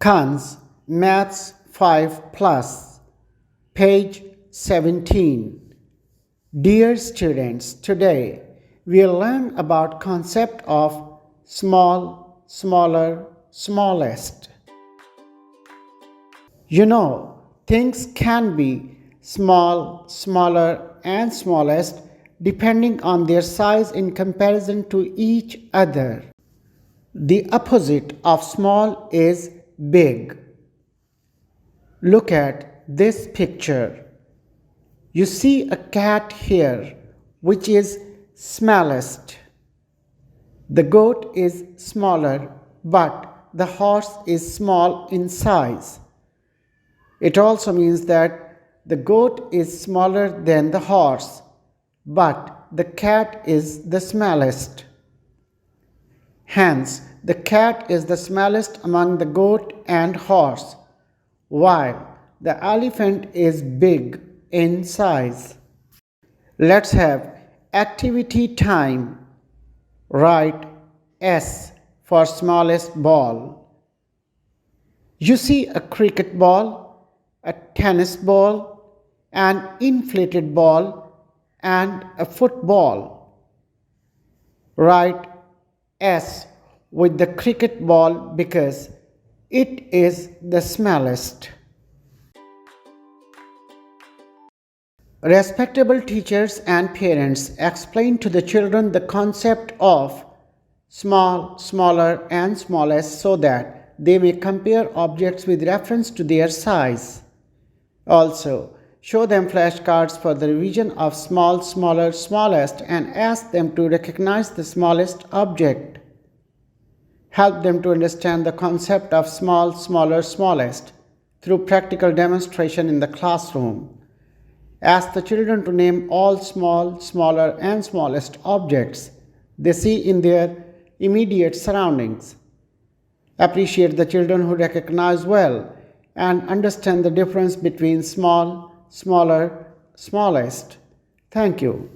Cons Maths 5 Plus, page 17. Dear students, today we'll learn about concept of small, smaller, smallest. You know, things can be small, smaller, and smallest depending on their size in comparison to each other. The opposite of small is big. Look at this picture. You see a cat here, which is smallest. The goat is smaller, but the horse is small in size. It also means that the goat is smaller than the horse, but the cat is the smallest. Hence, the cat is the smallest among the goat and horse, while the elephant is big in size. Let's have activity time. Write S for smallest ball. You see a cricket ball, a tennis ball, an inflated ball, and a football. Write S with the cricket ball because it is the smallest. Respectable teachers and parents explain to the children the concept of small, smaller, and smallest so that they may compare objects with reference to their size. Also, show them flashcards for the revision of small, smaller, smallest and ask them to recognize the smallest object. Help them to understand the concept of small, smaller, smallest through practical demonstration in the classroom. Ask the children to name all small, smaller, and smallest objects they see in their immediate surroundings. Appreciate the children who recognize well and understand the difference between small, smaller, smallest. Thank you.